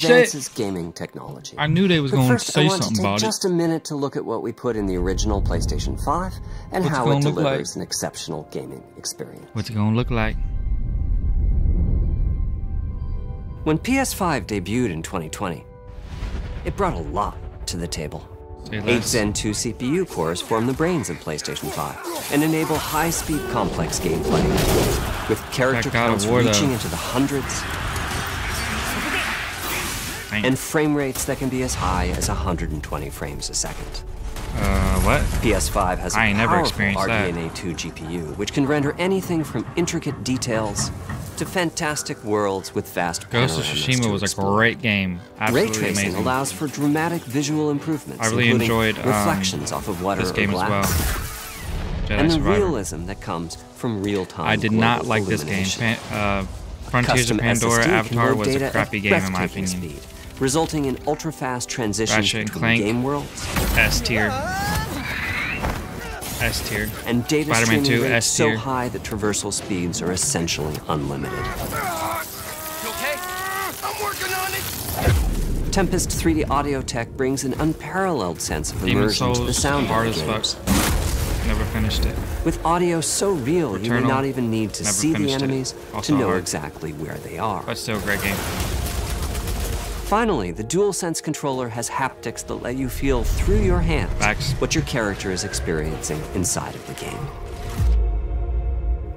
advances gaming technology. I knew they was going to say something about it. Just a minute to look at what we put in the original PlayStation 5 and how it delivers an exceptional gaming experience. What's it going to look like? When PS5 debuted in 2020, it brought a lot to the table. 8 Zen 2 CPU cores form the brains of PlayStation 5 and enable high-speed complex gameplay, with character counts reaching into the hundreds and frame rates that can be as high as 120 frames a second. What? PS5 has a powerful RDNA 2 GPU, which can render anything from intricate details to fantastic worlds with vast panoramas. Ghost of Tsushima was a great game. Absolutely Ray tracing amazing. allows for dramatic visual improvements, I really enjoyed reflections off of water this game or glass, as well. and the realism that comes from real-time. I did not like this game. Frontiers of Pandora Avatar was a crappy game in my opinion. Speed, resulting in ultra-fast transitions between game worlds. S tier. S tier. And data Spider-Man 2 streaming rates S tier. so high that traversal speeds are essentially unlimited. You okay? I'm working on it. Tempest 3D audio tech brings an unparalleled sense of immersion to the sound of the games. Never finished it. With audio so real, Returnal, you may not even need to see the enemies to know hard. exactly where they are. But still a great game. Finally, the DualSense controller has haptics that let you feel through your hands what your character is experiencing inside of the game.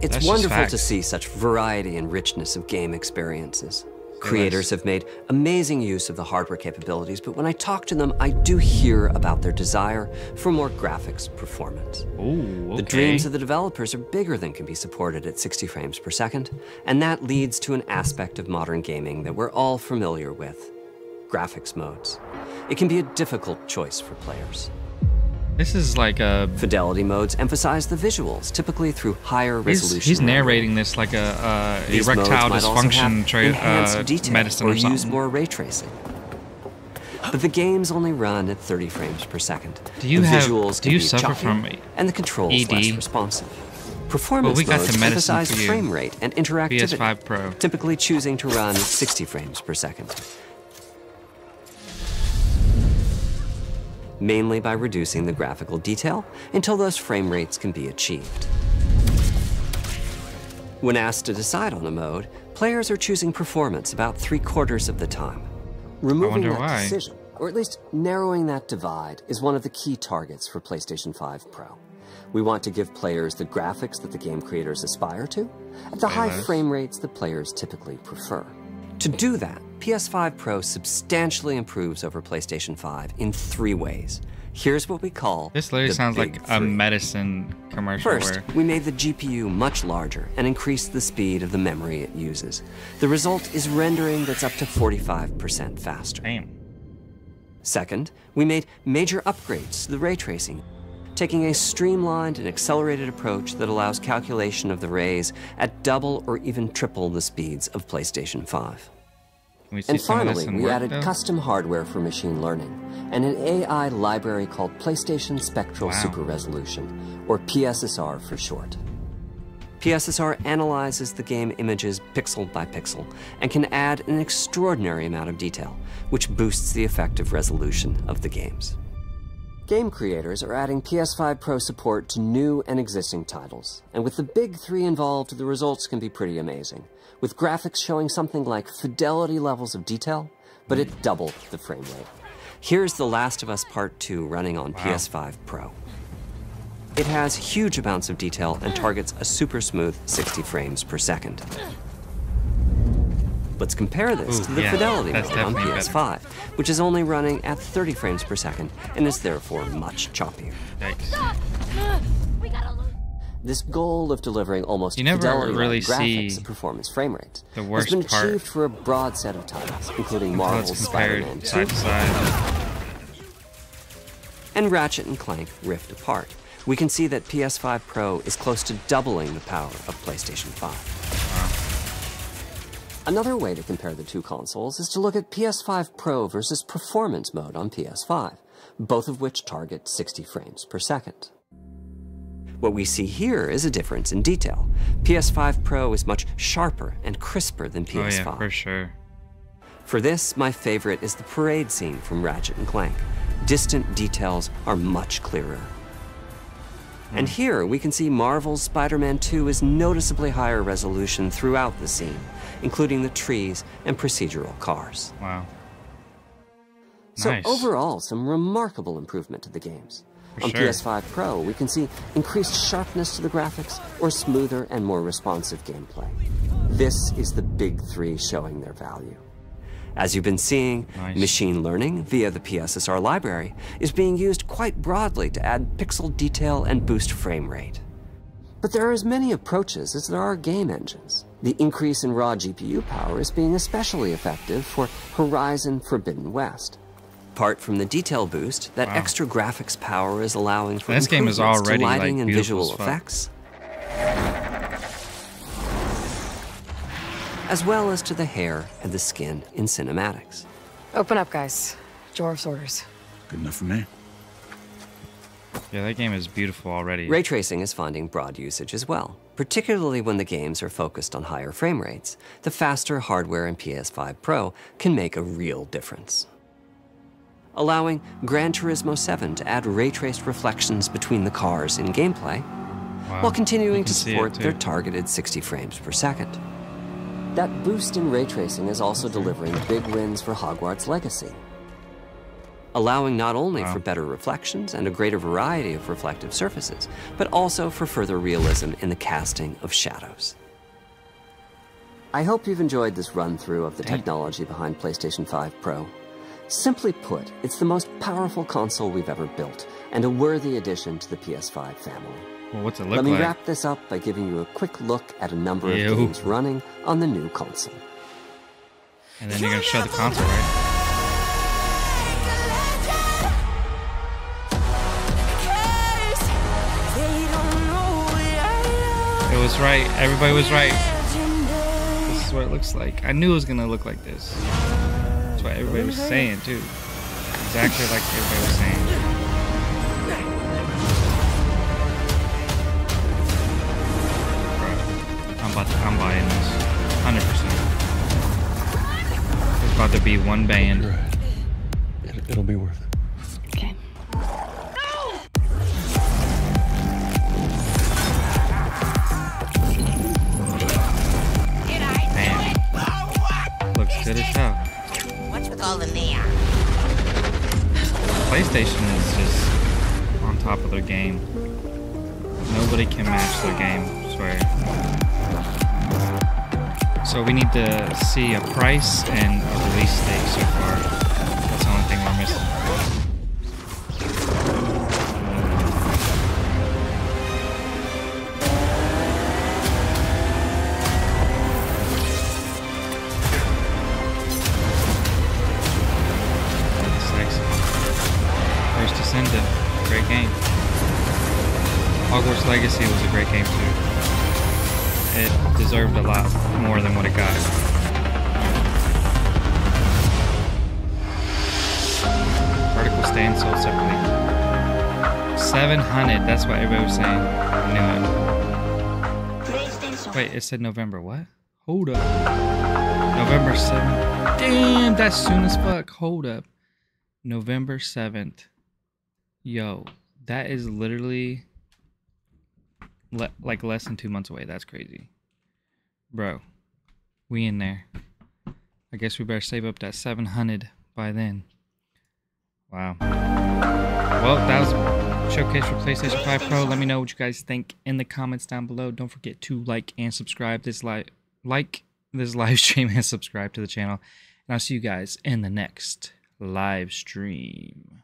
It's wonderful to see such variety and richness of game experiences. Creators have made amazing use of the hardware capabilities, but when I talk to them, I do hear about their desire for more graphics performance. Ooh, okay. The dreams of the developers are bigger than can be supported at 60 frames per second, and that leads to an aspect of modern gaming that we're all familiar with: graphics modes. It can be a difficult choice for players. This is like a... Fidelity modes emphasize the visuals, typically through higher resolution. He's narrating this like a erectile dysfunction medicine or something. Use more ray tracing. But the games only run at 30 frames per second. Do you visuals suffer from and the controls ED? less responsive. Performance modes emphasize frame rate and interactivity, PS5 Pro. typically choosing to run at 60 frames per second. Mainly by reducing the graphical detail until those frame rates can be achieved. When asked to decide on a mode, players are choosing performance about 3/4 of the time. Removing that decision, or at least narrowing that divide, is one of the key targets for PlayStation 5 Pro. We want to give players the graphics that the game creators aspire to, at the high frame rates that players typically prefer. To do that, PS5 Pro substantially improves over PlayStation 5 in 3 ways. Here's what we call This literally sounds like a medicine commercial. First, we made the GPU much larger and increased the speed of the memory it uses. The result is rendering that's up to 45% faster. Damn. Second, we made major upgrades to the ray tracing, taking a streamlined and accelerated approach that allows calculation of the rays at double or even triple the speeds of PlayStation 5. And finally, we added custom hardware for machine learning and an AI library called PlayStation Spectral Super Resolution, or PSSR for short. PSSR analyzes the game images pixel by pixel and can add an extraordinary amount of detail, which boosts the effective resolution of the games. Game creators are adding PS5 Pro support to new and existing titles, and with the big 3 involved, the results can be pretty amazing, with graphics showing something like fidelity levels of detail, but at double the frame rate. Here's The Last of Us Part 2 running on PS5 Pro. It has huge amounts of detail and targets a super smooth 60 frames per second. Let's compare this to the fidelity mode on PS5, which is only running at 30 frames per second and is therefore much choppier. This goal of delivering almost fidelity-like graphics at performance frame rates has been achieved for a broad set of titles, including Marvel's Spider-Man 2 and Ratchet & Clank Rift Apart. We can see that PS5 Pro is close to doubling the power of PlayStation 5. Another way to compare the two consoles is to look at PS5 Pro versus Performance mode on PS5, both of which target 60 frames per second. What we see here is a difference in detail. PS5 Pro is much sharper and crisper than PS5. Oh yeah, for sure. For this, my favorite is the parade scene from Ratchet & Clank. Distant details are much clearer. And here we can see Marvel's Spider-Man 2 is noticeably higher resolution throughout the scene, including the trees and procedural cars. Wow. So Nice. overall, some remarkable improvement to the games. For On sure. PS5 Pro, we can see increased sharpness to the graphics or smoother and more responsive gameplay. This is the big three showing their value. As you've been seeing, Nice. machine learning via the PSSR library is being used quite broadly to add pixel detail and boost frame rate. But there are as many approaches as there are game engines. The increase in raw GPU power is being especially effective for Horizon Forbidden West. Apart from the detail boost, that Wow. extra graphics power is allowing for This game is improvements already, to lighting like, and beautiful visual as fuck. effects, as well as to the hair and the skin in cinematics. Open up, guys. Jorv's orders. Good enough for me. Yeah, that game is beautiful already. Ray tracing is finding broad usage as well, particularly when the games are focused on higher frame rates. The faster hardware in PS5 Pro can make a real difference. Allowing Gran Turismo 7 to add ray-traced reflections between the cars in gameplay, Wow. while continuing You to can see it, support too. their targeted 60 frames per second. That boost in ray tracing is also delivering big wins for Hogwarts Legacy, allowing not only Wow. for better reflections and a greater variety of reflective surfaces, but also for further realism in the casting of shadows. I hope you've enjoyed this run-through of the technology behind PlayStation 5 Pro. Simply put, it's the most powerful console we've ever built, and a worthy addition to the PS5 family. Well, what's it look Let me like? wrap this up by giving you a quick look at a number Ew. of games running on the new console. And then you're gonna show the console, right? It was right. Everybody was right. This is what it looks like. I knew it was gonna look like this. That's what everybody was saying too. Exactly like everybody was saying. I'm buying this. 100%. It's about to be one band. You're right. It'll be worth it. Okay. Man. Looks good as hell. What's with all the neon? PlayStation is just on top of their game. Nobody can match their game, I swear. So we need to see a price and a release date so far. That's the only thing we're missing. Sexy. First Descendant, great game. Hogwarts Legacy was a great game too. It deserved a lot more than what it got. Vertical stand sold separately. 700, that's what everybody was saying. I knew it. Wait, it said November, what? Hold up. November 7th. Damn, that's soon as fuck. Hold up. November 7th. Yo, that is literally like less than 2 months away. That's crazy. Bro, we in there. I guess we better save up that 700 by then. Wow. Well, that was a showcase for PlayStation 5 Pro. Let me know what you guys think in the comments down below. Don't forget to like and subscribe this live stream and subscribe to the channel. And I'll see you guys in the next live stream.